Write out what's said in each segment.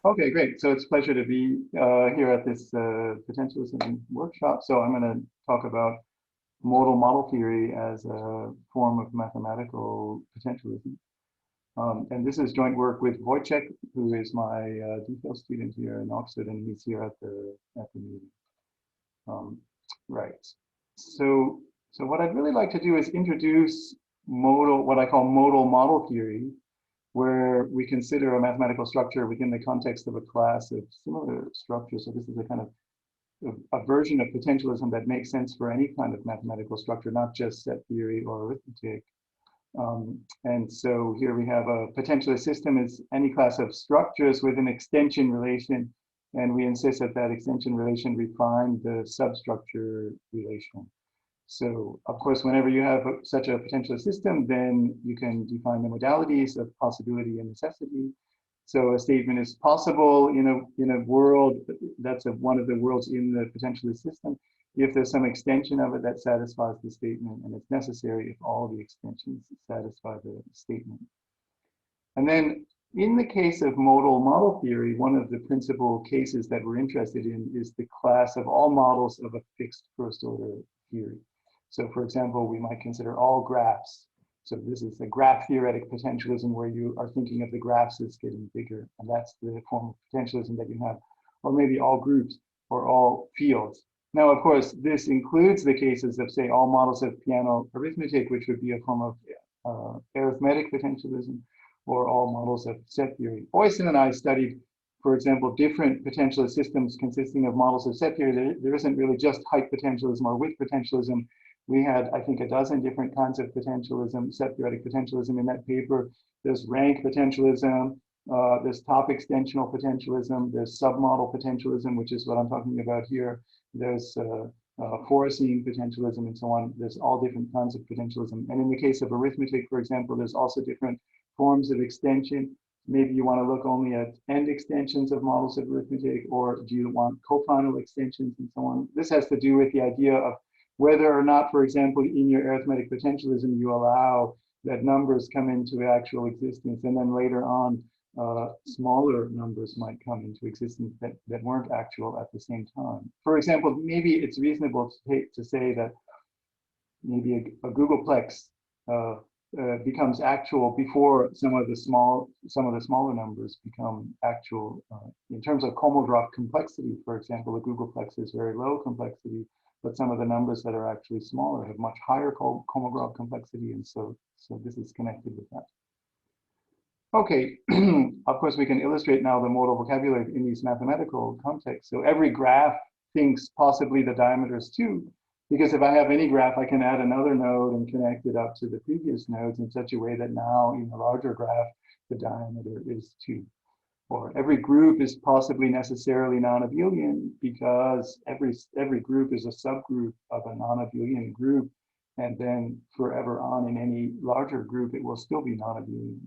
Okay, great. So it's a pleasure to be here at this potentialism workshop. So I'm going to talk about modal theory as a form of mathematical potentialism. And this is joint work with Wojciech, who is my DPhil student here in Oxford, and he's here at the meeting. Right. So what I'd really like to do is introduce what I call modal theory, where we consider a mathematical structure within the context of a class of similar structures. So this is a kind of a version of potentialism that makes sense for any kind of mathematical structure, not just set theory or arithmetic. And so here we have a potentialist system is any class of structures with an extension relation, and we insist that that extension relation refine the substructure relation. So, of course, whenever you have such a potentialist system, then you can define the modalities of possibility and necessity. So a statement is possible in a world that's one of the worlds in the potentialist system if there's some extension of it that satisfies the statement, and it's necessary if all the extensions satisfy the statement. And then in the case of modal theory, one of the principal cases that we're interested in is the class of all models of a fixed first order theory. So for example, we might consider all graphs. So this is a graph theoretic potentialism where you are thinking of the graphs as getting bigger, and that's the form of potentialism that you have. Or maybe all groups or all fields. Now, of course, this includes the cases of, say, all models of piano arithmetic, which would be a form of arithmetic potentialism, or all models of set theory. Oysen and I studied, for example, different potentialist systems consisting of models of set theory. There isn't really just height potentialism or width potentialism. We had, I think, a dozen different kinds of potentialism, set theoretic potentialism in that paper. There's rank potentialism, there's top extensional potentialism, there's submodel potentialism, which is what I'm talking about here. There's forcing potentialism and so on. There's all different kinds of potentialism. And in the case of arithmetic, for example, there's also different forms of extension. Maybe you want to look only at end extensions of models of arithmetic, or do you want cofinal extensions and so on? This has to do with the idea of whether or not, for example, in your arithmetic potentialism, you allow that numbers come into actual existence, and then later on, smaller numbers might come into existence that weren't actual at the same time. For example, maybe it's reasonable to say that maybe a googolplex becomes actual before some of the smaller numbers become actual. In terms of Kolmogorov complexity, for example, a googolplex is very low complexity, but some of the numbers that are actually smaller have much higher Kolmogorov complexity, and so this is connected with that. Okay, of course, we can illustrate now the modal vocabulary in these mathematical contexts. So every graph thinks possibly the diameter is 2, because if I have any graph, I can add another node and connect it up to the previous nodes in such a way that now in a larger graph, the diameter is 2. Or every group is possibly necessarily non-abelian because every group is a subgroup of a non-abelian group, and then forever on in any larger group, it will still be non-abelian.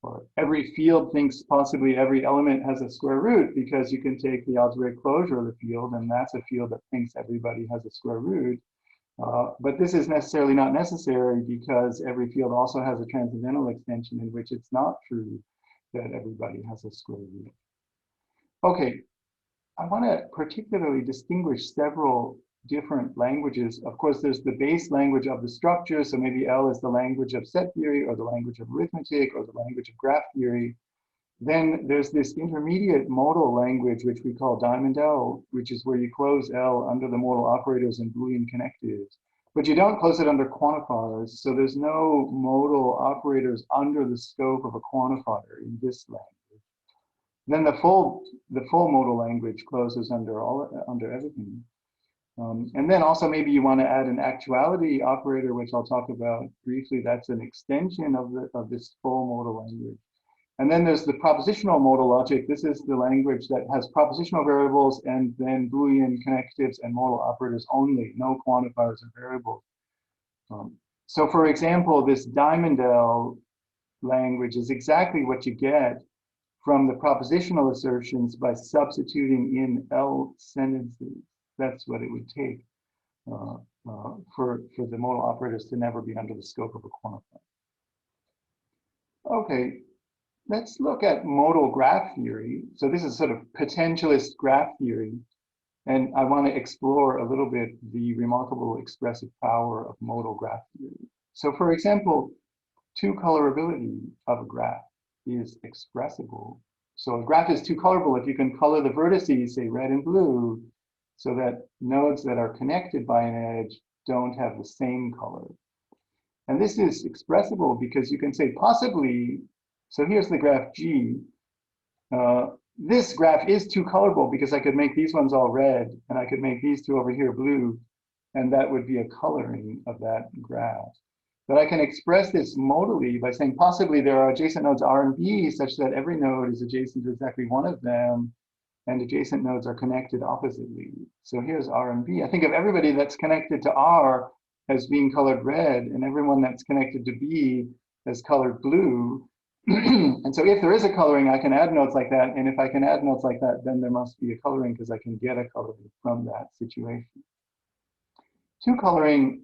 Or every field thinks possibly every element has a square root because you can take the algebraic closure of the field, and that's a field that thinks everybody has a square root. But this is necessarily not necessary because every field also has a transcendental extension in which it's not true that everybody has a square root. Okay, I want to particularly distinguish several different languages. Of course, there's the base language of the structure. So maybe L is the language of set theory, or the language of arithmetic, or the language of graph theory. Then there's this intermediate modal language, which we call diamond L, which is where you close L under the modal operators and Boolean connectives. But you don't close it under quantifiers. So there's no modal operators under the scope of a quantifier in this language. Then the full modal language closes under everything. And then also maybe you want to add an actuality operator, which I'll talk about briefly. That's an extension of this full modal language. And then there's the propositional modal logic. This is the language that has propositional variables and then Boolean connectives and modal operators only, no quantifiers or variables. So for example, this diamond L language is exactly what you get from the propositional assertions by substituting in L sentences. That's what it would take for the modal operators to never be under the scope of a quantifier. Okay, let's look at modal graph theory. So this is sort of potentialist graph theory. And I want to explore a little bit the remarkable expressive power of modal graph theory. So for example, two-colorability of a graph is expressible. So a graph is two-colorable if you can color the vertices, say red and blue, so that nodes that are connected by an edge don't have the same color. And this is expressible because you can say possibly, so here's the graph G. This graph is two-colorable because I could make these ones all red and I could make these two over here blue, and that would be a coloring of that graph. But I can express this modally by saying possibly there are adjacent nodes R and B such that every node is adjacent to exactly one of them, and adjacent nodes are connected oppositely. So here's R and B. I think of everybody that's connected to R as being colored red, and everyone that's connected to B as colored blue. And so if there is a coloring, I can add nodes like that. And if I can add nodes like that, then there must be a coloring because I can get a coloring from that situation. Two coloring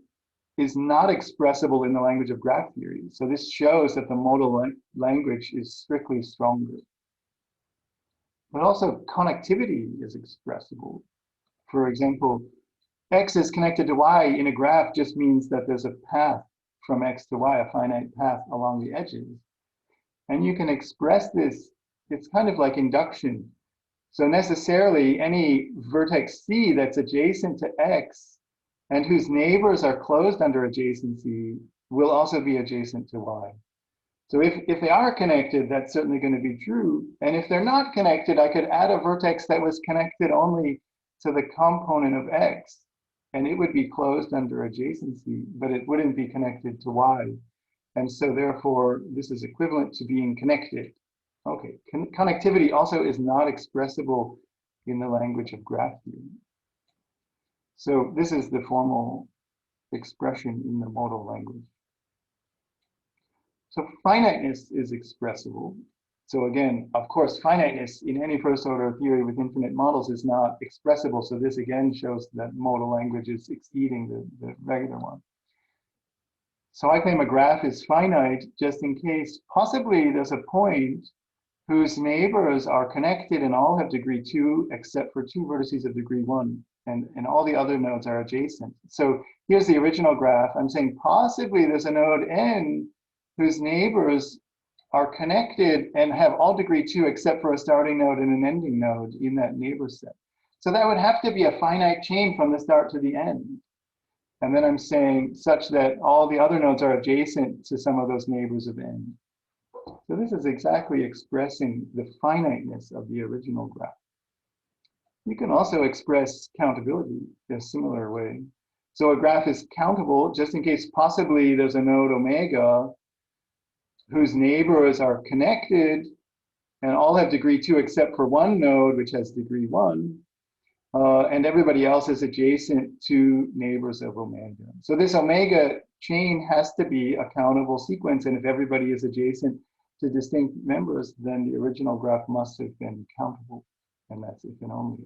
is not expressible in the language of graph theory. So this shows that the modal language is strictly stronger. But also connectivity is expressible. For example, X is connected to Y in a graph just means that there's a path from X to Y, a finite path along the edges. And you can express this, it's kind of like induction. So necessarily any vertex C that's adjacent to X and whose neighbors are closed under adjacency will also be adjacent to Y. So if they are connected, that's certainly going to be true. And if they're not connected, I could add a vertex that was connected only to the component of X, and it would be closed under adjacency, but it wouldn't be connected to Y. And so therefore, this is equivalent to being connected. Okay, connectivity also is not expressible in the language of graph theory. So this is the formal expression in the modal language. So finiteness is expressible. So again, of course, finiteness in any first order theory with infinite models is not expressible. So this again shows that modal language is exceeding the regular one. So I claim a graph is finite just in case possibly there's a point whose neighbors are connected and all have degree 2 except for two vertices of degree 1, and all the other nodes are adjacent. So here's the original graph. I'm saying possibly there's a node N whose neighbors are connected and have all degree 2 except for a starting node and an ending node in that neighbor set. So that would have to be a finite chain from the start to the end. And then I'm saying such that all the other nodes are adjacent to some of those neighbors of N. So this is exactly expressing the finiteness of the original graph. You can also express countability in a similar way. So a graph is countable just in case possibly there's a node omega whose neighbors are connected and all have degree 2 except for one node which has degree 1. And everybody else is adjacent to neighbors of omega. So this omega chain has to be a countable sequence, and if everybody is adjacent to distinct members, then the original graph must have been countable, and that's if and only.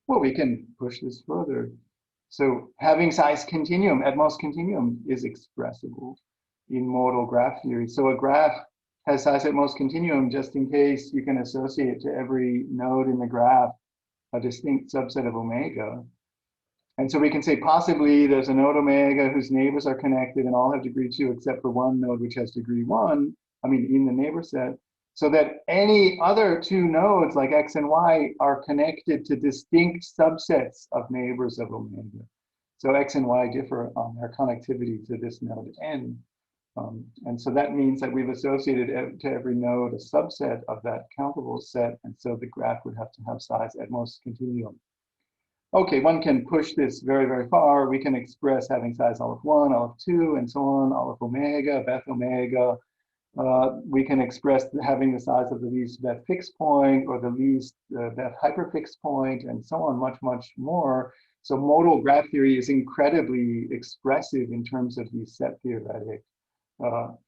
Well, we can push this further. So having size continuum, at most continuum, is expressible in modal graph theory. So a graph has size at most continuum just in case you can associate to every node in the graph a distinct subset of omega. And so we can say possibly there's a node omega whose neighbors are connected and all have degree 2 except for one node which has degree 1, in the neighbor set, so that any other two nodes like X and Y are connected to distinct subsets of neighbors of omega. So X and Y differ on their connectivity to this node N. And so that means that we've associated to every node a subset of that countable set, and so the graph would have to have size at most continuum. Okay, one can push this very, very far. We can express having size all of 1, all of 2, and so on, all of omega, Beth omega. We can express having the size of the least Beth fixed point or the least Beth hyperfixed point, and so on, much, much more. So modal graph theory is incredibly expressive in terms of these set theoretic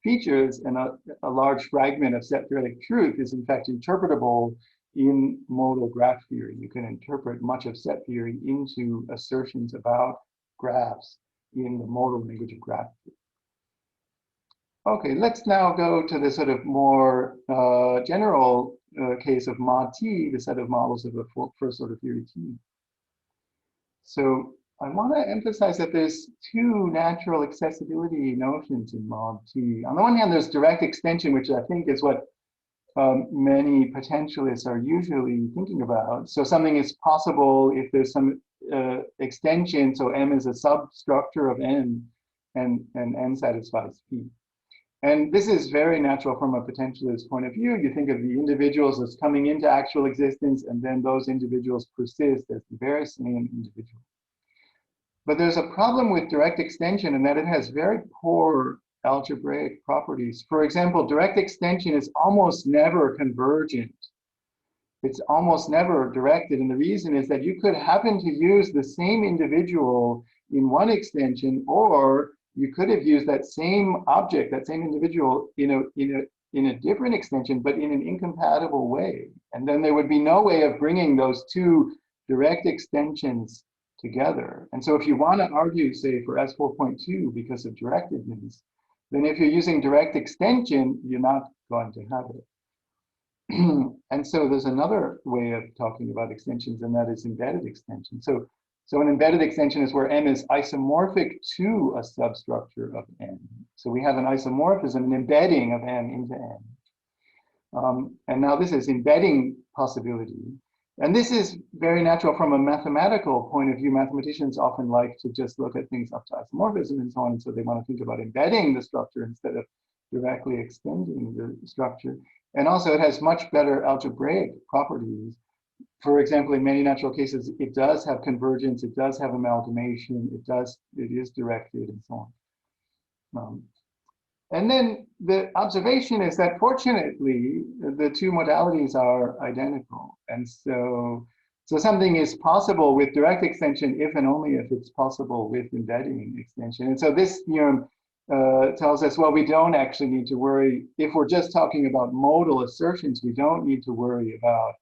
features, and a large fragment of set theoretic truth is in fact interpretable in modal graph theory. You can interpret much of set theory into assertions about graphs in the modal language of graph theory. Okay, let's now go to the sort of more general case of mod T, the set of models of the first order theory T. So I want to emphasize that there's two natural accessibility notions in mod T. On the one hand, there's direct extension, which I think is what many potentialists are usually thinking about. So something is possible if there's some extension, so M is a substructure of N, and N satisfies P. And this is very natural from a potentialist point of view. You think of the individuals as coming into actual existence, and then those individuals persist as the very same individual. But there's a problem with direct extension in that it has very poor algebraic properties. For example, direct extension is almost never convergent. It's almost never directed. And the reason is that you could happen to use the same individual in one extension, or you could have used that same object, that same individual in a different extension, but in an incompatible way. And then there would be no way of bringing those two direct extensions together. And so if you want to argue, say, for S4.2 because of directedness, then if you're using direct extension, you're not going to have it. And so there's another way of talking about extensions, and that is embedded extension. So an embedded extension is where M is isomorphic to a substructure of N. So we have an isomorphism, an embedding of N into N. And now this is embedding possibility. And this is very natural from a mathematical point of view. Mathematicians often like to just look at things up to isomorphism and so on. And so they want to think about embedding the structure instead of directly extending the structure. And also it has much better algebraic properties. For example, in many natural cases, it does have convergence, it does have amalgamation, it is directed, and so on. And then the observation is that fortunately, the two modalities are identical. And so something is possible with direct extension if and only if it's possible with embedding extension. And so this theorem tells us, well, we don't actually need to worry. If we're just talking about modal assertions, we don't need to worry about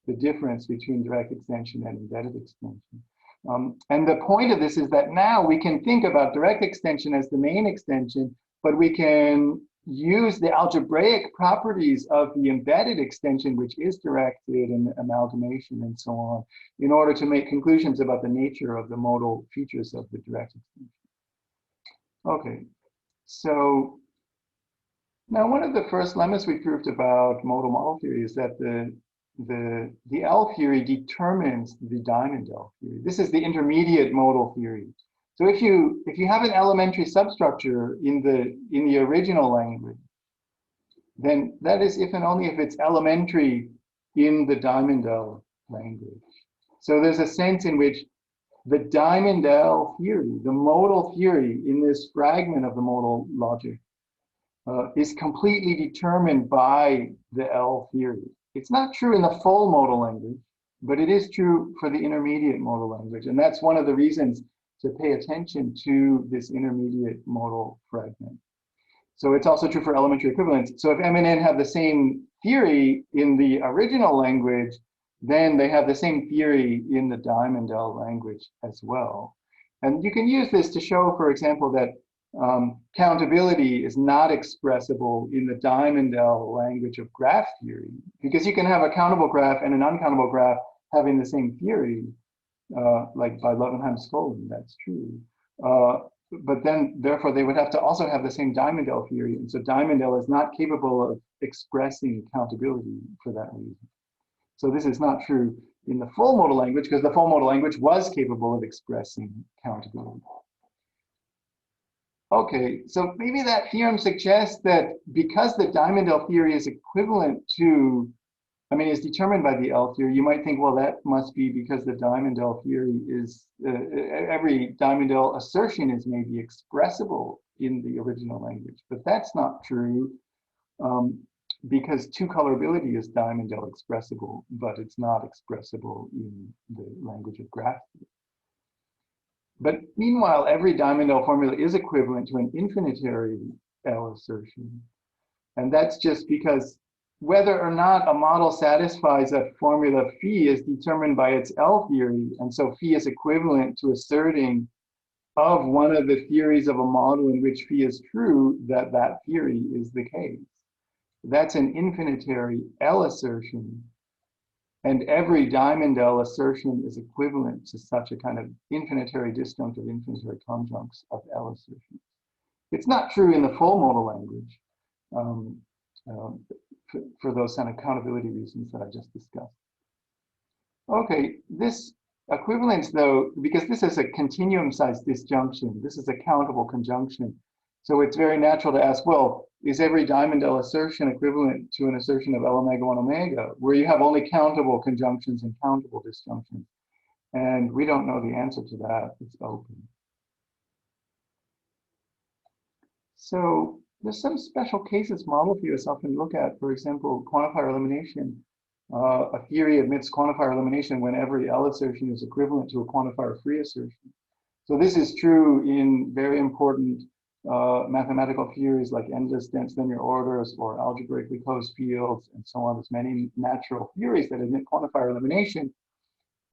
the difference between direct extension and embedded extension. And the point of this is that now we can think about direct extension as the main extension, but we can use the algebraic properties of the embedded extension, which is directed and amalgamation and so on, in order to make conclusions about the nature of the modal features of the direct extension. Okay, so now one of the first lemmas we proved about modal model theory is that the L theory determines the diamond L theory. This is the intermediate modal theory. So if you have an elementary substructure in the original language, then that is if and only if it's elementary in the diamond L language. So there's a sense in which the diamond L theory, the modal theory in this fragment of the modal logic, is completely determined by the L theory. It's not true in the full modal language, but it is true for the intermediate modal language. And that's one of the reasons to pay attention to this intermediate modal fragment. So it's also true for elementary equivalence. So if M and N have the same theory in the original language, then they have the same theory in the diamond L language as well. And you can use this to show, for example, that countability is not expressible in the diamond L language of graph theory, because you can have a countable graph and an uncountable graph having the same theory, like by Levenheim-Skolin, that's true. But then, therefore, they would have to also have the same diamond L theory. And so diamond L is not capable of expressing countability for that reason. So this is not true in the full modal language, because the full modal language was capable of expressing countability. Okay, so maybe that theorem suggests that because the diamond L theory is equivalent to, is determined by the L theory, you might think, well, that must be because the diamond L theory is, every diamond L assertion is maybe expressible in the original language. But that's not true, because two-colorability is diamond L expressible, but it's not expressible in the language of graph theory. But meanwhile, every diamond L formula is equivalent to an infinitary L assertion. And that's just because whether or not a model satisfies a formula phi is determined by its L theory. And so phi is equivalent to asserting of one of the theories of a model in which phi is true, that that theory is the case. That's an infinitary L assertion, and every diamond L assertion is equivalent to such a kind of infinitary disjunct of infinitary conjuncts of L assertions. It's not true in the full modal language um, for those kind of countability reasons that I just discussed. Okay, this equivalence though, because this is a continuum-sized disjunction, this is a countable conjunction. So it's very natural to ask, well, is every diamond L assertion equivalent to an assertion of L omega 1 omega, where you have only countable conjunctions and countable disjunctions? And we don't know the answer to that, it's open. So there's some special cases model theorists often look at, for example, quantifier elimination. A theory admits quantifier elimination when every L assertion is equivalent to a quantifier-free assertion. So this is true in very important mathematical theories like endless dense linear orders or algebraically closed fields and so on. There's many natural theories that admit quantifier elimination.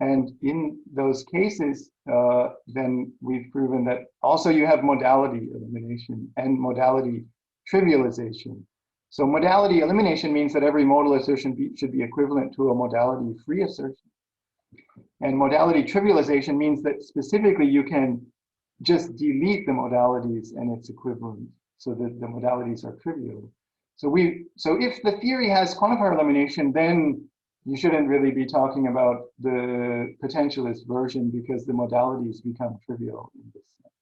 And in those cases, then we've proven that also you have modality elimination and modality trivialization. So modality elimination means that every modal assertion should be equivalent to a modality-free assertion. And modality trivialization means that specifically you can just delete the modalities and it's equivalent so that the modalities are trivial. So if the theory has quantifier elimination, then you shouldn't really be talking about the potentialist version because the modalities become trivial in this sense.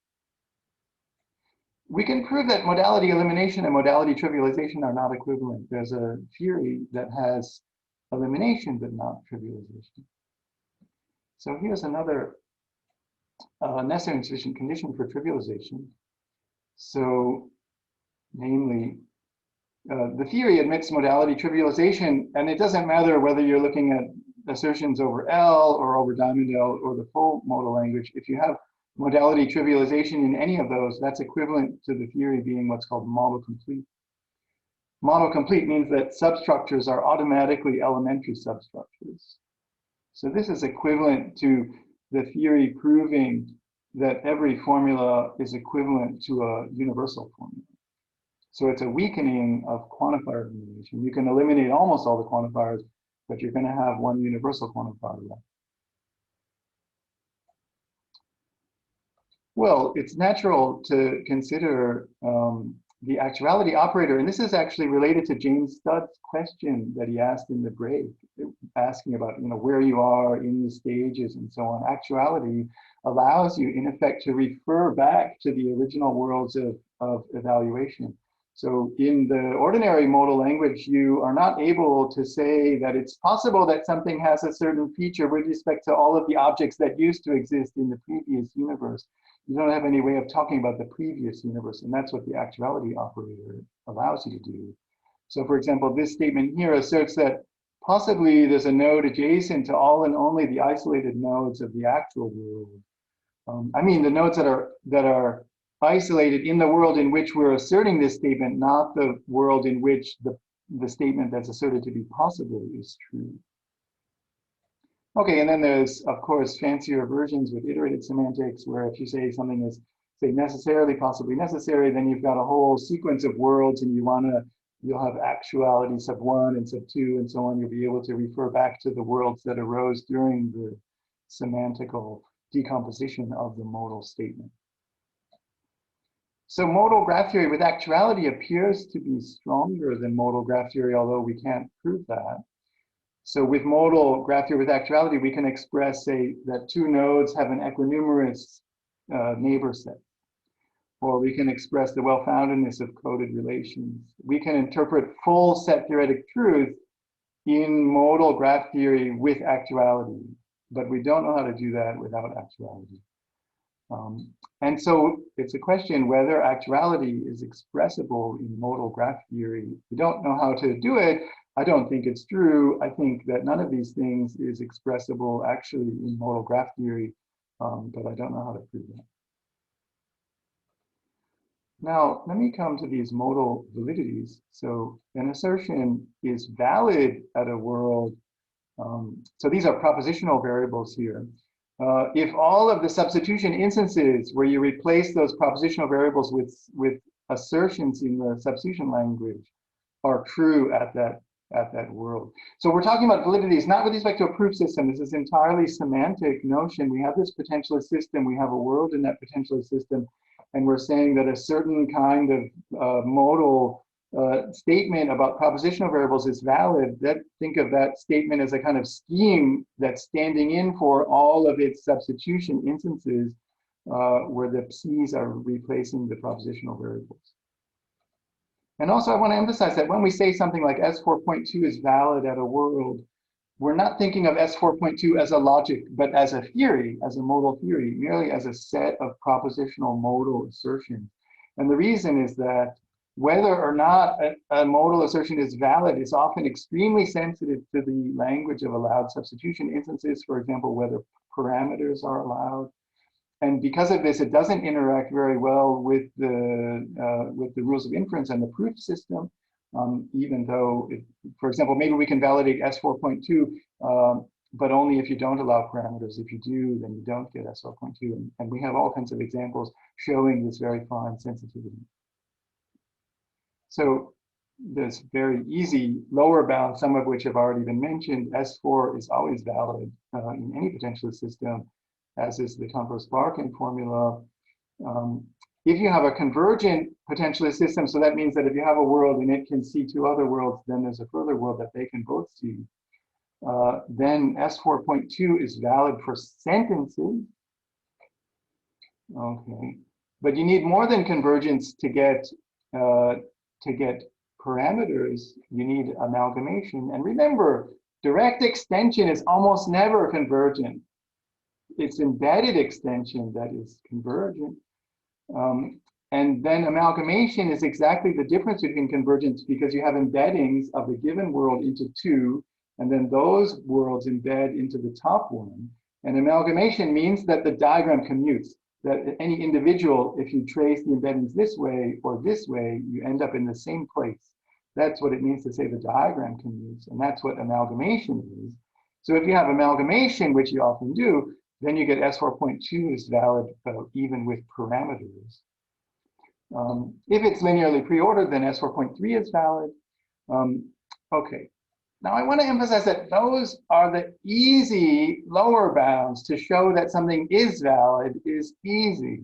We can prove that modality elimination and modality trivialization are not equivalent. There's a theory that has elimination but not trivialization. So here's another necessary and sufficient condition for trivialization. So namely, the theory admits modality trivialization, and it doesn't matter whether you're looking at assertions over L or over diamond L or the full modal language. If you have modality trivialization in any of those, that's equivalent to the theory being what's called model complete. Model complete means that substructures are automatically elementary substructures. So this is equivalent to the theory proving that every formula is equivalent to a universal formula. So it's a weakening of quantifier elimination. You can eliminate almost all the quantifiers, but you're going to have one universal quantifier left. Well, it's natural to consider the actuality operator, and this is actually related to James Studd's question that he asked in the break, asking about where you are in the stages and so on. Actuality allows you, in effect, to refer back to the original worlds of evaluation. So in the ordinary modal language, you are not able to say that it's possible that something has a certain feature with respect to all of the objects that used to exist in the previous universe. You don't have any way of talking about the previous universe, and that's what the actuality operator allows you to do. So for example, this statement here asserts that possibly there's a node adjacent to all and only the isolated nodes of the actual world. I mean the nodes that are isolated in the world in which we're asserting this statement, not the world in which the statement that's asserted to be possible is true. Okay, and then there's, of course, fancier versions with iterated semantics, where if you say something is, say, necessarily, possibly necessary, then you've got a whole sequence of worlds, and you'll have actuality sub 1 and sub 2 and so on. You'll be able to refer back to the worlds that arose during the semantical decomposition of the modal statement. So modal graph theory with actuality appears to be stronger than modal graph theory, although we can't prove that. So with modal graph theory with actuality, we can express, say, that two nodes have an equinumerous neighbor set. Or we can express the well-foundedness of coded relations. We can interpret full set theoretic truth in modal graph theory with actuality, but we don't know how to do that without actuality. And so it's a question whether actuality is expressible in modal graph theory. We don't know how to do it. I don't think it's true. I think that none of these things is expressible actually in modal graph theory, but I don't know how to prove that. Now, let me come to these modal validities. So an assertion is valid at a world. So these are propositional variables here. if all of the substitution instances where you replace those propositional variables with assertions in the substitution language are true at that world. So we're talking about validities not with respect to a proof system. This is entirely semantic notion. We have this potentialist system. We have a world in that potentialist system, and we're saying that a certain kind of modal statement about propositional variables is valid. Think of that statement as a kind of scheme that's standing in for all of its substitution instances where the psi's are replacing the propositional variables. And also I want to emphasize that when we say something like S4.2 is valid at a world, we're not thinking of S4.2 as a logic, but as a theory, as a modal theory, merely as a set of propositional modal assertions. And the reason is that whether or not a modal assertion is valid is often extremely sensitive to the language of allowed substitution instances, for example, whether parameters are allowed. And because of this, it doesn't interact very well with the rules of inference and the proof system, even though, for example, maybe we can validate S4.2, but only if you don't allow parameters. If you do, then you don't get S4.2. And we have all kinds of examples showing this very fine sensitivity. So there's very easy lower bounds, some of which have already been mentioned. S4 is always valid in any potentialist system, as is the Campos-Larkin formula. If you have a convergent potentialist system, so that means that if you have a world and it can see two other worlds, then there's a further world that they can both see. Then S4.2 is valid for sentences. Okay, but you need more than convergence to get parameters. You need amalgamation. And remember, direct extension is almost never convergent. It's embedded extension that is convergent. And then amalgamation is exactly the difference between convergence, because you have embeddings of the given world into two, and then those worlds embed into the top one. And amalgamation means that the diagram commutes, that any individual, if you trace the embeddings this way or this way, you end up in the same place. That's what it means to say the diagram commutes, and that's what amalgamation is. So if you have amalgamation, which you often do, then you get S4.2 is valid even with parameters. If it's linearly preordered, then S4.3 is valid. Okay, now I want to emphasize that those are the easy lower bounds. To show that something is valid is easy.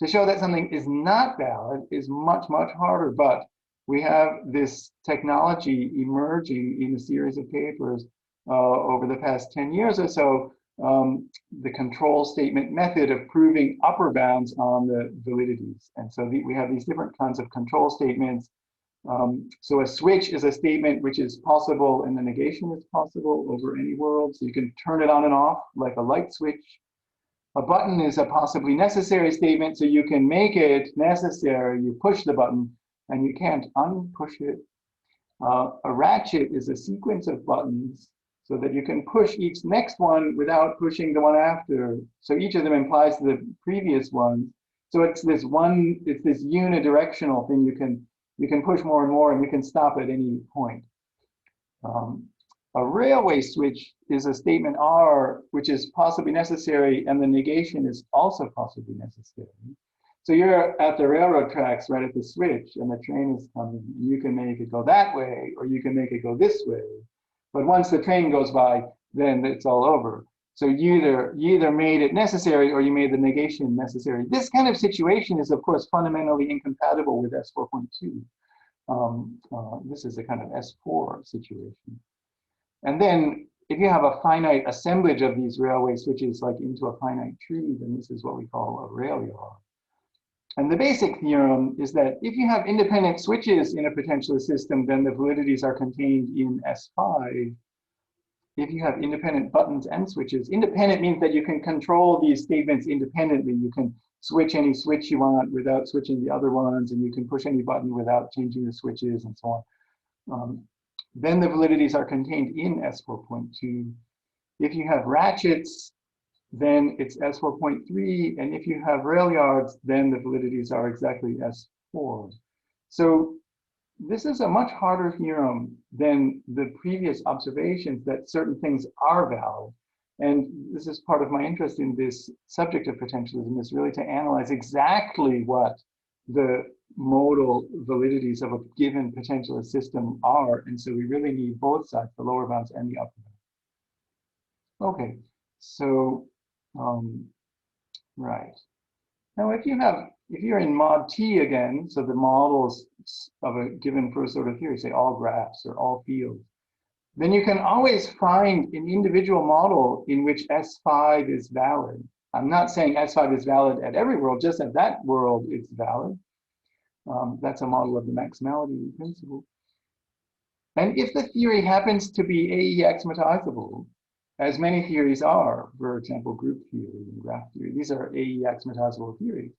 To show that something is not valid is much, much harder, but we have this technology emerging in a series of papers over the past 10 years or so, the control statement method of proving upper bounds on the validities. And so we have these different kinds of control statements. So a switch is a statement which is possible, and the negation is possible over any world. So you can turn it on and off like a light switch. A button is a possibly necessary statement, so you can make it necessary. You push the button and you can't unpush it. A ratchet is a sequence of buttons, so that you can push each next one without pushing the one after. So each of them implies the previous one. So it's this unidirectional thing. You can push more and more, and you can stop at any point. A railway switch is a statement R, which is possibly necessary, and the negation is also possibly necessary. So you're at the railroad tracks right at the switch, and the train is coming. You can make it go that way, or you can make it go this way. But once the train goes by, then it's all over. So you either made it necessary or you made the negation necessary. This kind of situation is, of course, fundamentally incompatible with S4.2. This is a kind of S4 situation. And then if you have a finite assemblage of these railway switches like into a finite tree, then this is what we call a rail yard. And the basic theorem is that if you have independent switches in a potentialist system, then the validities are contained in S5. If you have independent buttons and switches, independent means that you can control these statements independently. You can switch any switch you want without switching the other ones, and you can push any button without changing the switches and so on. Then the validities are contained in S4.2. If you have ratchets, then it's S4.3, and if you have rail yards, then the validities are exactly S4. So this is a much harder theorem than the previous observations that certain things are valid. And this is part of my interest in this subject of potentialism, is really to analyze exactly what the modal validities of a given potentialist system are. And so we really need both sides, the lower bounds and the upper bounds. Okay, so, right. Now, if you're in mod T again, so the models of a given first order theory, say all graphs or all fields, then you can always find an individual model in which S5 is valid. I'm not saying S5 is valid at every world, just at that world it's valid. That's a model of the maximality principle. And if the theory happens to be AE axiomatizable, as many theories are, for example, group theory and graph theory, these are AE axiomatizable theories,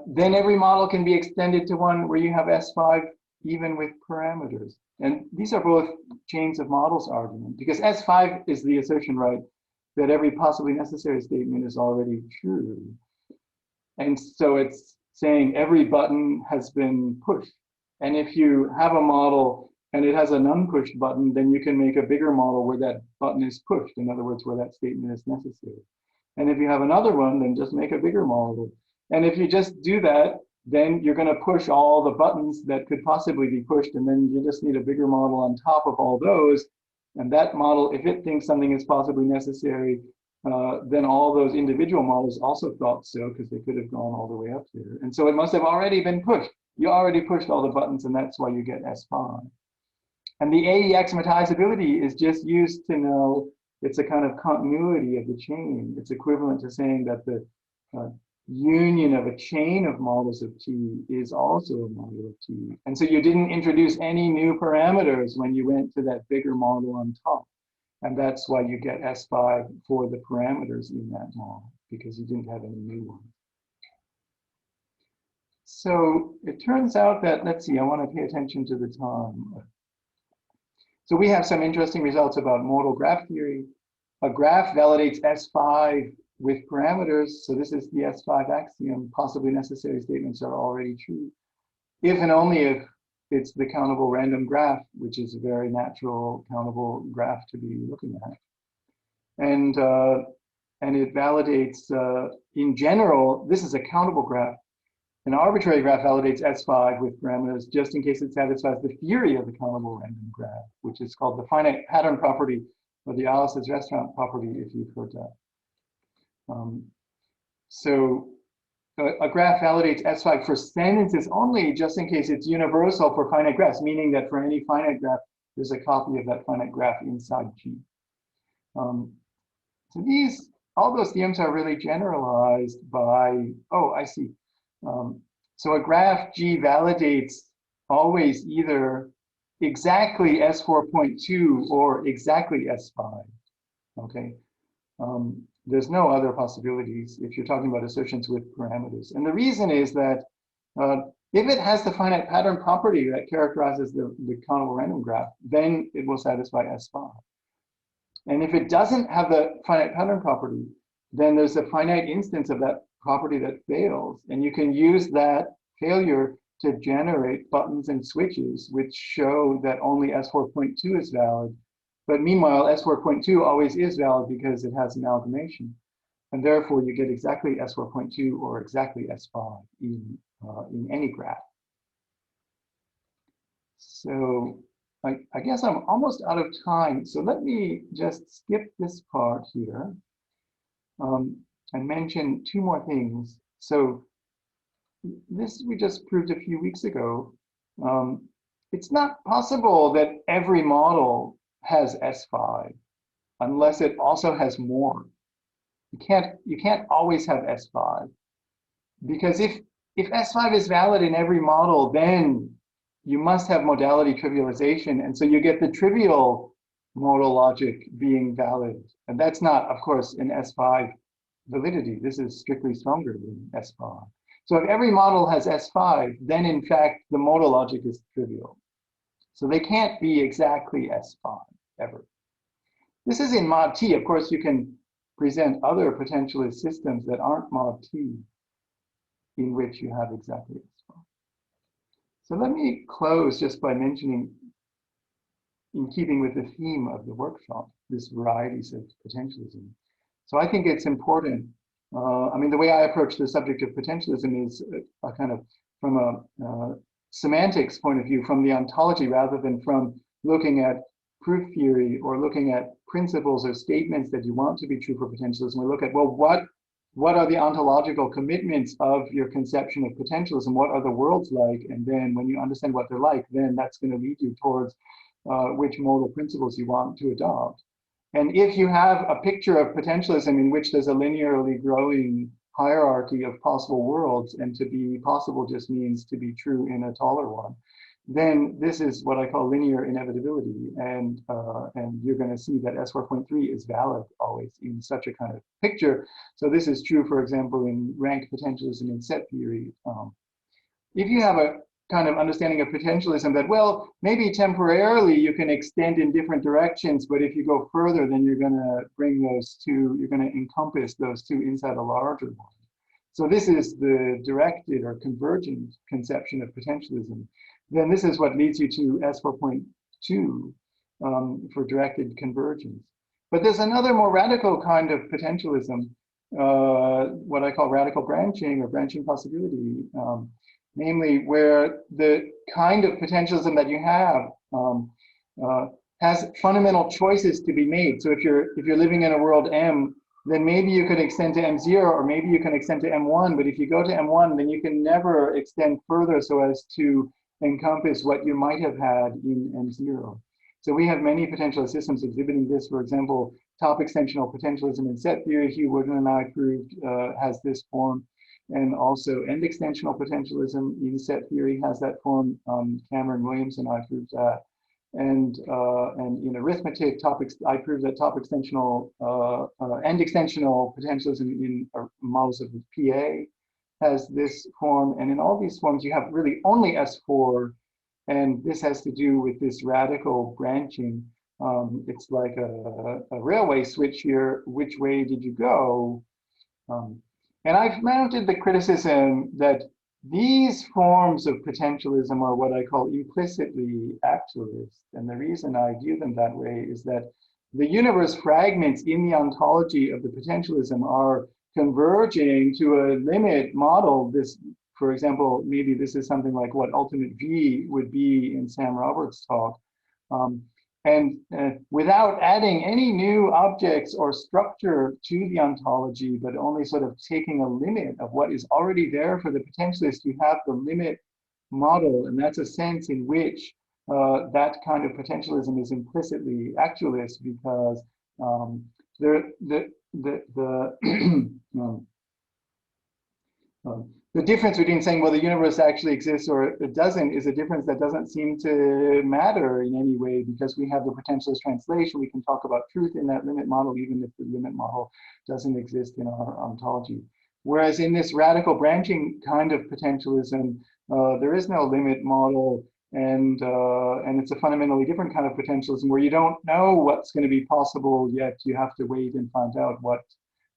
then every model can be extended to one where you have S5 even with parameters. And these are both chains of models argument, because S5 is the assertion, right, that every possibly necessary statement is already true. And so it's saying every button has been pushed. And if you have a model and it has an unpushed button, then you can make a bigger model where that button is pushed. In other words, where that statement is necessary. And if you have another one, then just make a bigger model. And if you just do that, then you're going to push all the buttons that could possibly be pushed, and then you just need a bigger model on top of all those. And that model, if it thinks something is possibly necessary, then all those individual models also thought so, because they could have gone all the way up there. And so it must have already been pushed. You already pushed all the buttons, and that's why you get S5. And the AE axiomatizability is just used to know it's a kind of continuity of the chain. It's equivalent to saying that the union of a chain of models of T is also a model of T. And so you didn't introduce any new parameters when you went to that bigger model on top. And that's why you get S5 for the parameters in that model, because you didn't have any new ones. So it turns out that, let's see, I want to pay attention to the time. So we have some interesting results about modal graph theory. A graph validates S5 with parameters. So this is the S5 axiom. Possibly necessary statements are already true, if and only if it's the countable random graph, which is a very natural countable graph to be looking at. And it validates, in general, this is a countable graph. An arbitrary graph validates S5 with parameters just in case it satisfies the theory of the countable random graph, which is called the finite pattern property, or the Alice's restaurant property, if you've heard that. So a graph validates S5 for sentences only, just in case it's universal for finite graphs, meaning that for any finite graph, there's a copy of that finite graph inside G. So all those theorems are really generalized by, oh, I see. So a graph G validates always either exactly S4.2 or exactly S5, okay? There's no other possibilities if you're talking about assertions with parameters. And the reason is that if it has the finite pattern property that characterizes the countable random graph, then it will satisfy S5. And if it doesn't have the finite pattern property, then there's a finite instance of that property that fails. And you can use that failure to generate buttons and switches, which show that only S4.2 is valid. But meanwhile, S4.2 always is valid because it has amalgamation. And therefore, you get exactly S4.2 or exactly S5 in any graph. So I guess I'm almost out of time. So let me just skip this part here and mention two more things. So this we just proved a few weeks ago. It's not possible that every model has S5 unless it also has more. You can't always have S5, because if S5 is valid in every model, then you must have modality trivialization, and so you get the trivial modal logic being valid, and that's not, of course, an S5 validity. This is strictly stronger than S5. So if every model has S5, then in fact the modal logic is trivial. So they can't be exactly S5 ever. This is in mod T. Of course, you can present other potentialist systems that aren't mod T in which you have exactly S5. So let me close just by mentioning in keeping with the theme of the workshop, this varieties of potentialism. So I think it's important. I mean, the way I approach the subject of potentialism is a kind of from a semantics point of view, from the ontology, rather than from looking at proof theory or looking at principles or statements that you want to be true for potentialism. We look at, well, what are the ontological commitments of your conception of potentialism? What are the worlds like? And then when you understand what they're like, then that's going to lead you towards which modal principles you want to adopt. And if you have a picture of potentialism in which there's a linearly growing hierarchy of possible worlds, and to be possible just means to be true in a taller one, then this is what I call linear inevitability. And you're going to see that S4.3 is valid always in such a kind of picture. So this is true, for example, in rank potentialism in set theory. If you have a kind of understanding of potentialism that, well, maybe temporarily you can extend in different directions, but if you go further, then you're going to bring those two, you're going to encompass those two inside a larger one. So this is the directed or convergent conception of potentialism. Then this is what leads you to S4.2 for directed convergence. But there's another more radical kind of potentialism, what I call radical branching or branching possibility. Namely, where the kind of potentialism that you have has fundamental choices to be made. So if you're living in a world M, then maybe you could extend to M0, or maybe you can extend to M1. But if you go to M1, then you can never extend further so as to encompass what you might have had in M0. So we have many potentialist systems exhibiting this. For example, top extensional potentialism in set theory, Hugh Woodman and I proved has this form. And also end extensional potentialism in set theory has that form. Cameron Williams and I proved that. And in arithmetic, I proved that top extensional, end extensional potentialism in models of PA has this form. And in all these forms, you have really only S4. And this has to do with this radical branching. It's like a railway switch here. Which way did you go? And I've mounted the criticism that these forms of potentialism are what I call implicitly actualist. And the reason I view them that way is that the universe fragments in the ontology of the potentialism are converging to a limit model. This, for example, maybe this is something like what ultimate V would be in Sam Roberts' talk. And without adding any new objects or structure to the ontology, but only sort of taking a limit of what is already there for the potentialist, you have the limit model. And that's a sense in which that kind of potentialism is implicitly actualist, because the difference between saying, well, the universe actually exists or it doesn't, is a difference that doesn't seem to matter in any way, because we have the potentialist translation. We can talk about truth in that limit model, even if the limit model doesn't exist in our ontology. Whereas in this radical branching kind of potentialism, there is no limit model, and it's a fundamentally different kind of potentialism where you don't know what's going to be possible yet. You have to wait and find out what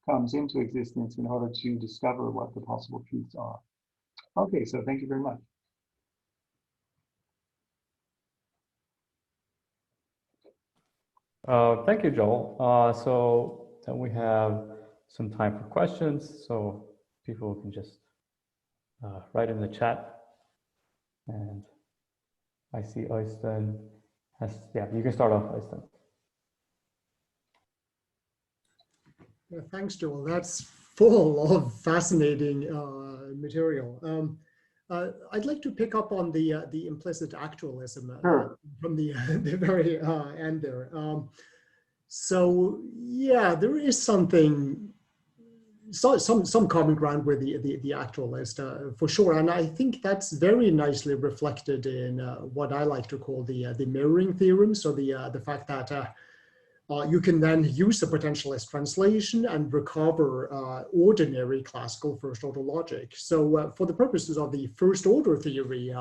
comes into existence in order to discover what the possible truths are. Okay, so thank you very much. Thank you, Joel. So then we have some time for questions, so people can just write in the chat. And I see Øystein has, yeah, you can start off, Øystein. Thanks, Joel. That's full of fascinating material. I'd like to pick up on the implicit actualism from the very end there. So yeah, there is something, some common ground with the actualist for sure, and I think that's very nicely reflected in what I like to call the mirroring theorem. So the fact that you can then use the potentialist translation and recover ordinary classical first order logic. So for the purposes of the first order theory,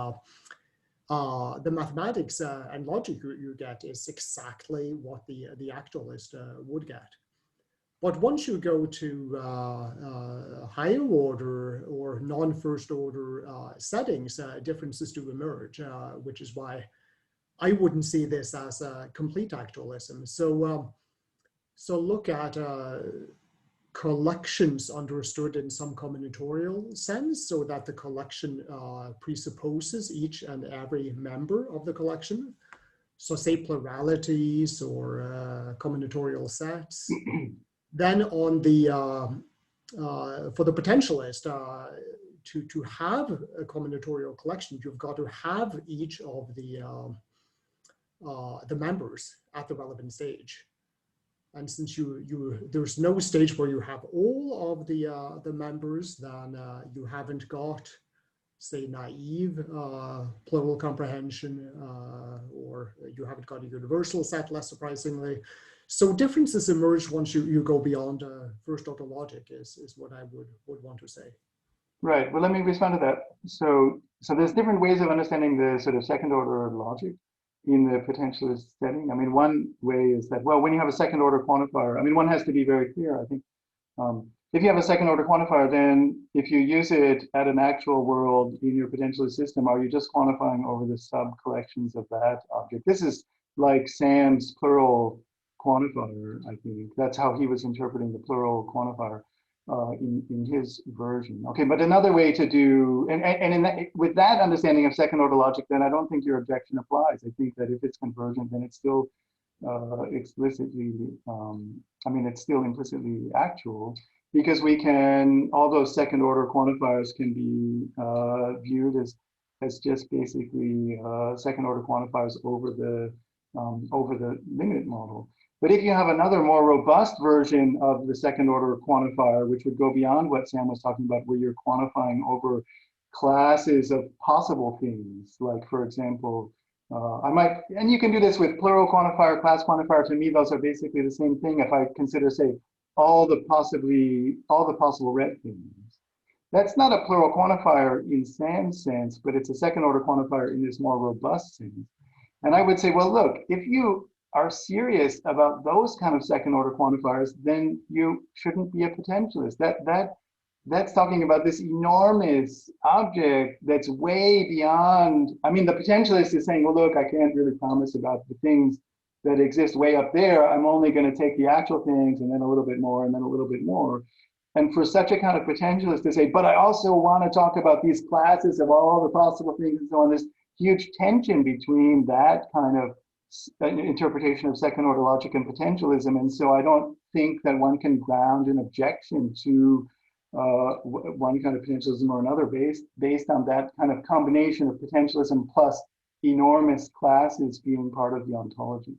the mathematics and logic you get is exactly what the actualist would get. But once you go to higher order or non-first order settings, differences do emerge, which is why I wouldn't see this as a complete actualism. So look at collections understood in some combinatorial sense, so that the collection presupposes each and every member of the collection. So say pluralities or combinatorial sets. Then on the, for the potentialist, to have a combinatorial collection, you've got to have each of the members at the relevant stage. And since there's no stage where you have all of the members, then you haven't got, say, naive plural comprehension, or you haven't got a universal set, less surprisingly. So differences emerge once you go beyond first order logic is what I would want to say. Right. Well, let me respond to that. So there's different ways of understanding the sort of second order logic in the potentialist setting. I mean, one way is that, well, when you have a second order quantifier, I mean, one has to be very clear, I think. If you have a second order quantifier, then if you use it at an actual world in your potentialist system, are you just quantifying over the sub collections of that object? This is like Sam's plural quantifier, I think. That's how he was interpreting the plural quantifier in his version. Okay, but another way to do, and in that, with that understanding of second order logic, then I don't think your objection applies. I think that if it's convergent, then it's still explicitly, I mean, it's still implicitly actual, because we can, all those second order quantifiers can be viewed as just basically second order quantifiers over the limit model. But if you have another more robust version of the second order quantifier, which would go beyond what Sam was talking about, where you're quantifying over classes of possible things, like, for example, and you can do this with plural quantifier, class quantifier. To me, those are basically the same thing. If I consider, say, all the possible red things, that's not a plural quantifier in Sam's sense, but it's a second order quantifier in this more robust sense. And I would say, well, look, if you are serious about those kind of second order quantifiers, then you shouldn't be a potentialist. That's talking about this enormous object that's way beyond. I mean, the potentialist is saying, well, look, I can't really promise about the things that exist way up there. I'm only going to take the actual things and then a little bit more and then a little bit more. And for such a kind of potentialist to say, but I also want to talk about these classes of all the possible things and so on, this huge tension between that kind of interpretation of second order logic and potentialism. And so I don't think that one can ground an objection to one kind of potentialism or another based on that kind of combination of potentialism plus enormous classes being part of the ontology.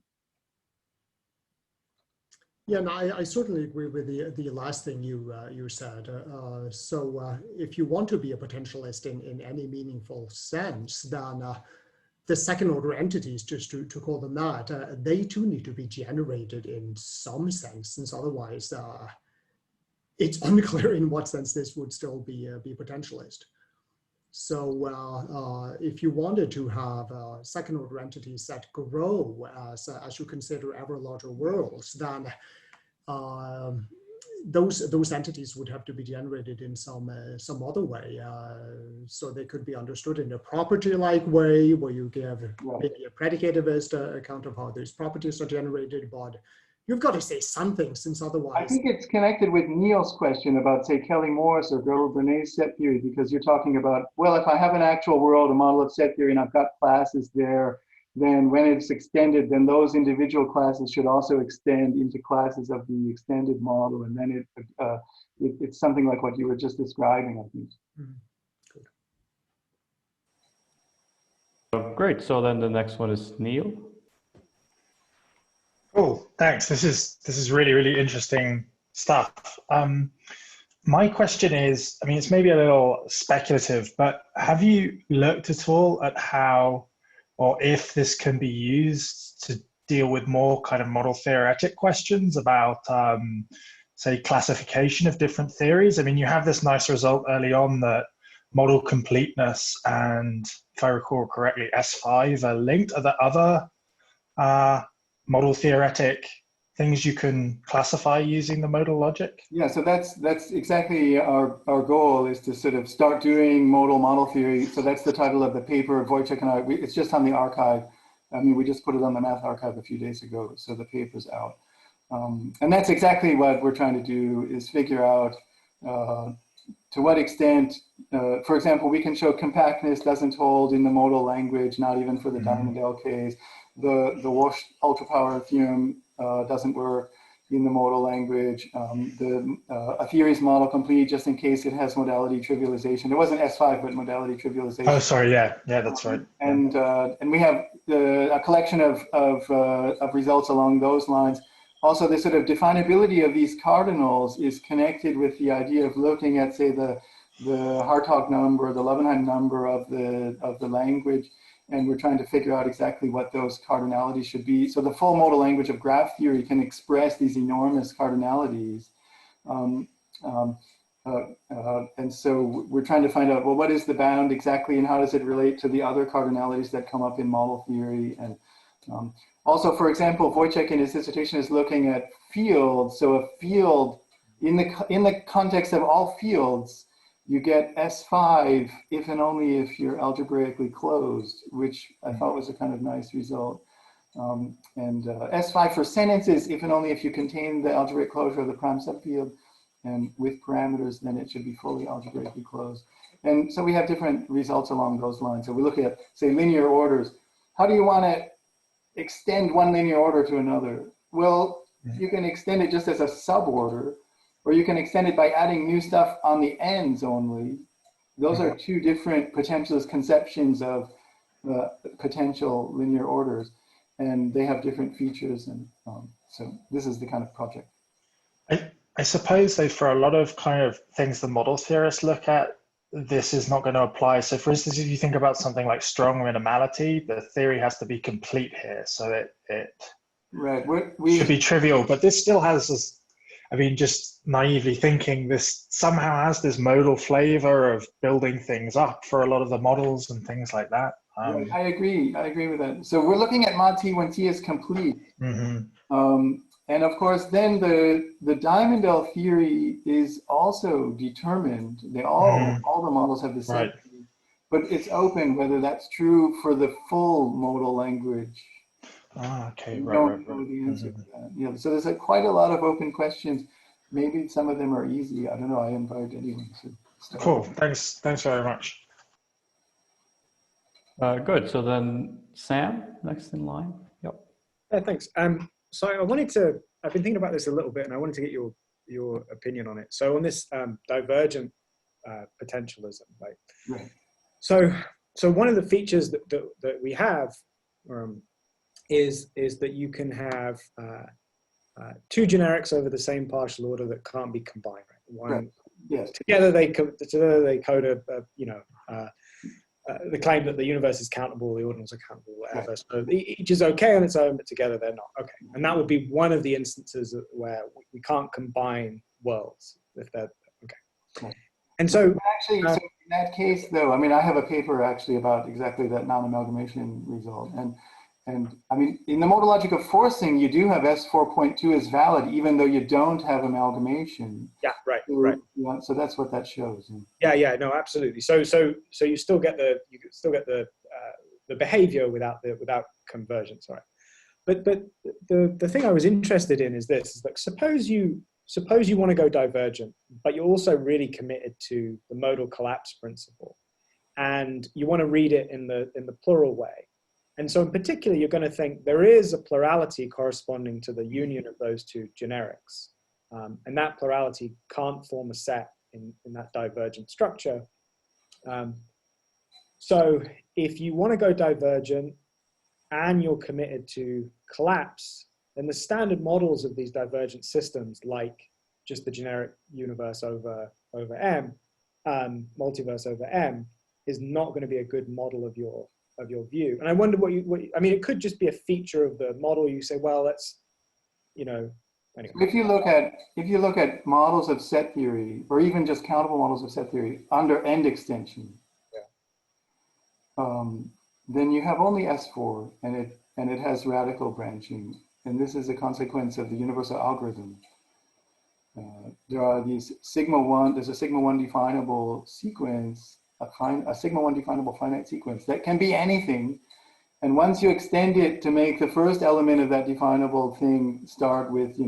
Yeah, no, I certainly agree with the last thing you said. So if you want to be a potentialist in any meaningful sense, then the second order entities, just to call them that, they too need to be generated in some sense, since otherwise it's unclear in what sense this would still be potentialist. So if you wanted to have second order entities that grow as you consider ever larger worlds, then those entities would have to be generated in some other way. So they could be understood in a property-like way, where you give maybe a predicativist account of how those properties are generated, but you've got to say something, since otherwise. I think it's connected with Neil's question about, say, Kelly-Morris or Gödel-Bernay's set theory, because you're talking about, well, if I have an actual world, a model of set theory, and I've got classes there, then when it's extended, then those individual classes should also extend into classes of the extended model, and then it's something like what you were just describing, I think. Mm-hmm. Great. So then the next one is Neil. Cool, thanks. This is really, really interesting stuff. My question is, I mean, it's maybe a little speculative, but have you looked at all at how or if this can be used to deal with more kind of model theoretic questions about, say, classification of different theories? I mean, you have this nice result early on that model completeness and, if I recall correctly, S5 are linked. Are there other model theoretic things you can classify using the modal logic? Yeah, so that's exactly our goal, is to sort of start doing modal model theory. So that's the title of the paper, Wojciech and I, it's just on the archive. I mean, we just put it on the Math Archive a few days ago, so the paper's out. And that's exactly what we're trying to do, is figure out to what extent, for example, we can show compactness doesn't hold in the modal language, not even for the Diamondale case. The Walsh ultrapower theorem doesn't work in the modal language. A theory is model complete just in case it has modality trivialization. It wasn't S5, but modality trivialization. Oh, sorry, yeah, that's right. And we have a collection of results along those lines. Also, the sort of definability of these cardinals is connected with the idea of looking at, say, the Hartog number, the Levenheim number of the language, and we're trying to figure out exactly what those cardinalities should be. So the full modal language of graph theory can express these enormous cardinalities. And so we're trying to find out, well, what is the bound exactly, and how does it relate to the other cardinalities that come up in model theory? And also, for example, Wojciech in his dissertation is looking at fields. So a field, in the context of all fields, you get S5 if and only if you're algebraically closed, which I thought was a kind of nice result. S5 for sentences if and only if you contain the algebraic closure of the prime subfield, and with parameters, then it should be fully algebraically closed. And so we have different results along those lines. So we look at, say, linear orders. How do you want to extend one linear order to another? Well, you can extend it just as a suborder, or you can extend it by adding new stuff on the ends only. Those are two different potentialist conceptions of potential linear orders, and they have different features. And so this is the kind of project. I suppose though, for a lot of kind of things the model theorists look at, this is not going to apply. So for instance, if you think about something like strong minimality, the theory has to be complete here. So it right. should be trivial, but this still has this, I mean, just naively thinking, this somehow has this modal flavor of building things up for a lot of the models and things like that. Right. I agree with that. So we're looking at mod T when T is complete. And of course, then the Diamondale theory is also determined. They all the models have the same, but it's open whether that's true for the full modal language. Okay, we don't know the answer to that. Yeah, so there's quite a lot of open questions. Maybe some of them are easy. I don't know. I invite anyone to start. Cool. Thanks very much. Good. So then Sam, next in line. Yep. Yeah, thanks. So I've been thinking about this a little bit, and I wanted to get your opinion on it. So on this divergent potentialism, right? Right. So one of the features that we have is that you can have two generics over the same partial order that can't be combined. Right? Right. Yes. Together they code the claim that the universe is countable, the ordinals are countable, whatever. Right. So each is okay on its own, but together they're not. Okay, and that would be one of the instances where we can't combine worlds if they're okay. Right. And so actually, so in that case, though, I mean, I have a paper actually about exactly that non-amalgamation result, and I mean, in the modal logic of forcing, you do have S4.2 is valid, even though you don't have amalgamation. Yeah, right, so, right. Yeah, so that's what that shows. Yeah, no, absolutely. So you still get the behavior without convergence, right? But the thing I was interested in is this: is like suppose you want to go divergent, but you're also really committed to the modal collapse principle, and you want to read it in the plural way. And so in particular, you're going to think there is a plurality corresponding to the union of those two generics. And that plurality can't form a set in that divergent structure. So if you want to go divergent and you're committed to collapse, then the standard models of these divergent systems, like just the generic universe over M, multiverse over M, is not going to be a good model of your view. And I wonder I mean, it could just be a feature of the model. You say, well, that's, anyway. If you look at models of set theory, or even just countable models of set theory under end extension, then you have only S4, and it has radical branching, and this is a consequence of the universal algorithm. There are these sigma-1. There's a sigma-1 definable sequence. A sigma-1 definable finite sequence that can be anything, And once you extend it to make the first element of that definable thing start with,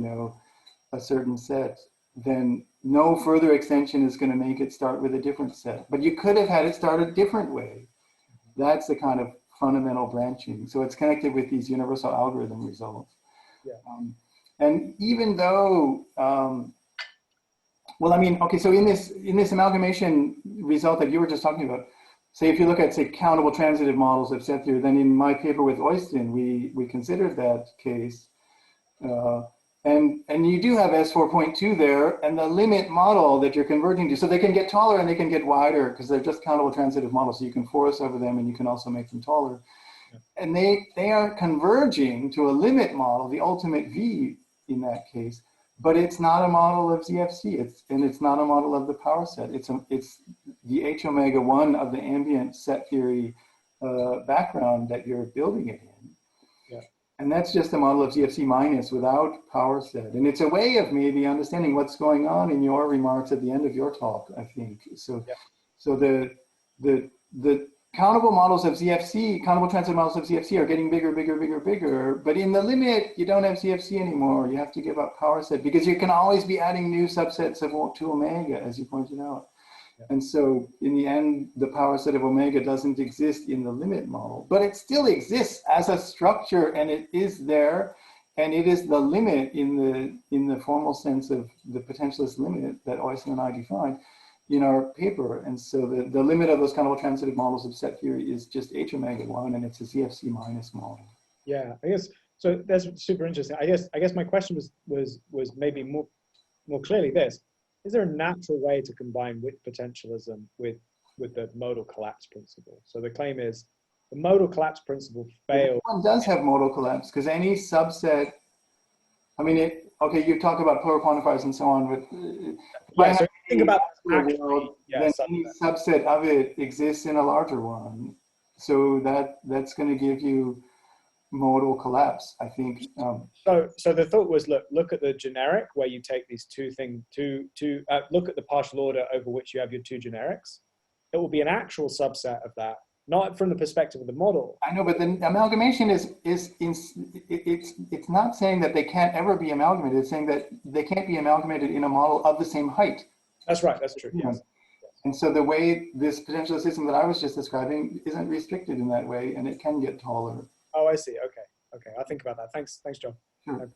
a certain set, then no further extension is going to make it start with a different set. But you could have had it start a different way. That's the kind of fundamental branching. So it's connected with these universal algorithm results. Yeah. And even though, well, I mean, okay, so in this amalgamation result that you were just talking about, say if you look at, say, countable transitive models of set theory, then in my paper with Oyston, we considered that case. And you do have S4.2 there, and the limit model that you're converging to, so they can get taller and they can get wider because they're just countable transitive models, so you can force over them and you can also make them taller. Yeah. And they are converging to a limit model, the ultimate V in that case, but it's not a model of ZFC, it's not a model of the power set. It's the H omega 1 of the ambient set theory background that you're building it in. And that's just a model of ZFC minus without power set. And it's a way of maybe understanding what's going on in your remarks at the end of your talk, I think. So, yeah. So the countable models of ZFC, countable transit models of ZFC are getting bigger, bigger, bigger, bigger. But in the limit, you don't have ZFC anymore. You have to give up power set because you can always be adding new subsets of 2 omega, as you pointed out. Yeah. And so in the end, the power set of omega doesn't exist in the limit model, but it still exists as a structure, and it is there, and it is the limit in the formal sense of the potentialist limit that Oyston and I defined in our paper. And so the limit of those countable transitive models of set theory is just H omega 1, and it's a ZFC minus model. Yeah, I guess so. That's super interesting. I guess my question was maybe more clearly this. Is there a natural way to combine width potentialism with the modal collapse principle? So the claim is the modal collapse principle fails. One does have modal collapse because any subset, I mean, okay, you talk about polar quantifiers and so on, but yeah, so think about actually, then any subset of it exists in a larger one. So that's going to give you modal collapse, I think. So the thought was, look at the generic where you take these look at the partial order over which you have your two generics. It will be an actual subset of that, not from the perspective of the model. I know, but the amalgamation it's not saying that they can't ever be amalgamated. It's saying that they can't be amalgamated in a model of the same height. That's right. That's true. Yes. And so the way this potential system that I was just describing isn't restricted in that way, and it can get taller. Oh, I see. Okay. I'll think about that. Thanks, John. Sure.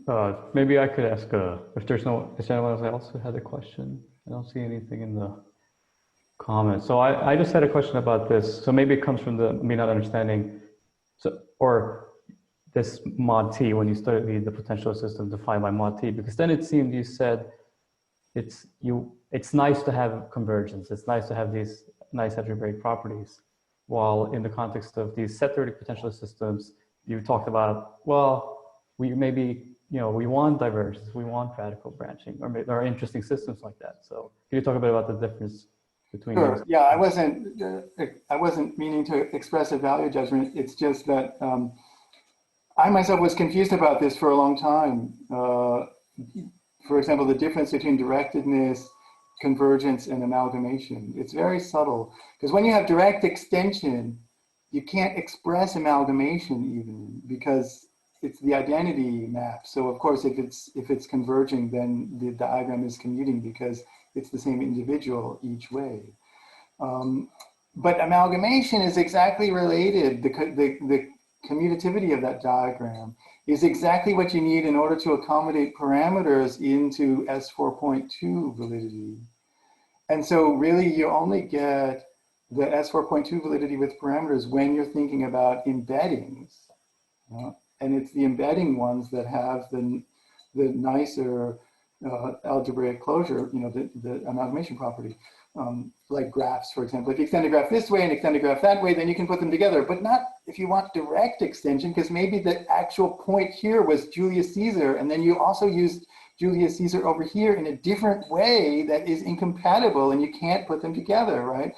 Okay. Maybe I could ask if there's anyone else who had a question. I don't see anything in the comments. So I just had a question about this. So maybe it comes from me not understanding, or this mod T when you studied the potential system defined by mod T, because then it seemed you said it's nice to have convergence. It's nice to have these nice algebraic properties. While in the context of these set theoretic potential systems, you talked about, well, we want divergence, we want radical branching, or there are interesting systems like that. So can you talk a bit about the difference between Sure. those? Yeah, I wasn't meaning to express a value judgment. It's just that I myself was confused about this for a long time. For example, the difference between directedness, convergence, and amalgamation. It's very subtle, because when you have direct extension, you can't express amalgamation even, because it's the identity map. So of course, if it's converging, then the diagram is commuting because it's the same individual each way. But amalgamation is exactly related. The commutativity of that diagram is exactly what you need in order to accommodate parameters into S4.2 validity. And so really you only get the S4.2 validity with parameters when you're thinking about embeddings. And it's the embedding ones that have the nicer algebraic closure, the amalgamation property. Like graphs, for example. If you extend a graph this way and extend a graph that way, then you can put them together, but not if you want direct extension, because maybe the actual point here was Julius Caesar, and then you also used Julius Caesar over here in a different way that is incompatible, and you can't put them together, right?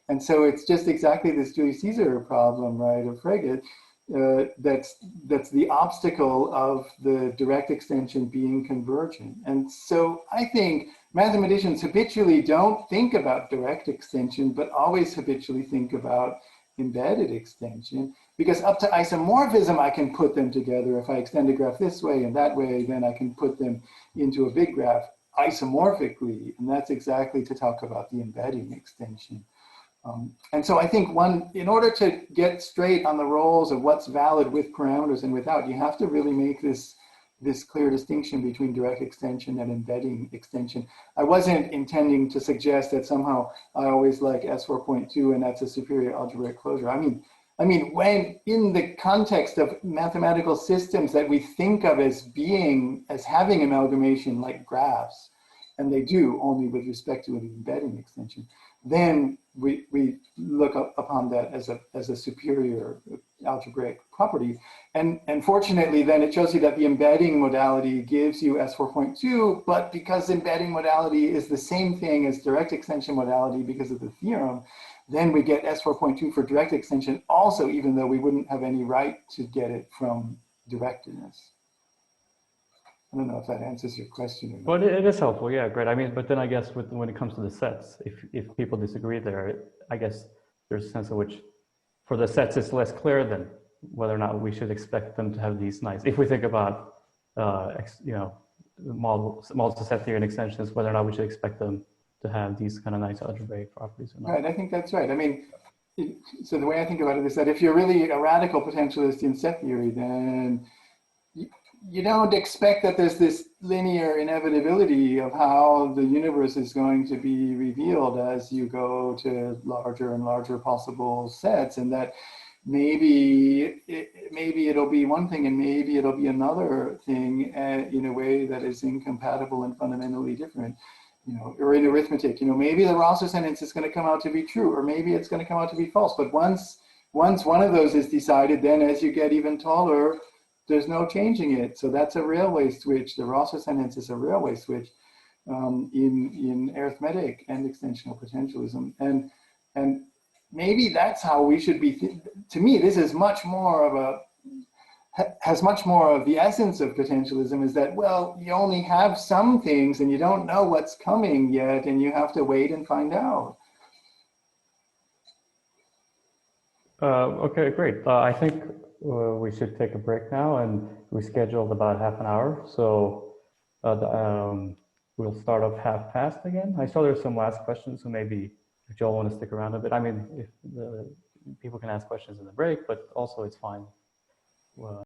And so it's just exactly this Julius Caesar problem, right, of Frege. that's the obstacle of the direct extension being convergent. And so I think mathematicians habitually don't think about direct extension, but always habitually think about embedded extension, because up to isomorphism, I can put them together. If I extend a graph this way and that way, then I can put them into a big graph isomorphically. And that's exactly to talk about the embedding extension. And so I think in order to get straight on the roles of what's valid with parameters and without, you have to really make this clear distinction between direct extension and embedding extension. I wasn't intending to suggest that somehow I always like S4.2 and that's a superior algebraic closure. I mean, when in the context of mathematical systems that we think of as having amalgamation like graphs, and they do only with respect to the embedding extension, then we look upon that as a superior algebraic property. And fortunately, then it shows you that the embedding modality gives you S4.2, but because embedding modality is the same thing as direct extension modality because of the theorem, then we get S4.2 for direct extension also, even though we wouldn't have any right to get it from directedness. I don't know if that answers your question or not. Well, it is helpful, yeah, great. I mean, but then I guess when it comes to the sets, if people disagree there, I guess there's a sense in which for the sets it's less clear than whether or not we should expect them to have these nice. If we think about, model set theory and extensions, whether or not we should expect them to have these kind of nice algebraic properties or not. Right, I think that's right. I mean, so the way I think about it is that if you're really a radical potentialist in set theory, then you don't expect that there's this linear inevitability of how the universe is going to be revealed as you go to larger and larger possible sets, and that maybe it'll be one thing and maybe it'll be another thing in a way that is incompatible and fundamentally different. Or in arithmetic, maybe the Rosser sentence is going to come out to be true, or maybe it's going to come out to be false. But once one of those is decided, then as you get even taller, there's no changing it. So that's a railway switch. The Rosser sentence is a railway switch in arithmetic and extensional potentialism. And maybe that's how we should be. To me, this is has much more of the essence of potentialism, is that, well, you only have some things and you don't know what's coming yet, and you have to wait and find out. Okay, great. I think we should take a break now, and we scheduled about half an hour. So we'll start off 1/2 again. I saw there's some last questions, so maybe if you all want to stick around a bit. I mean, if people can ask questions in the break, but also it's fine.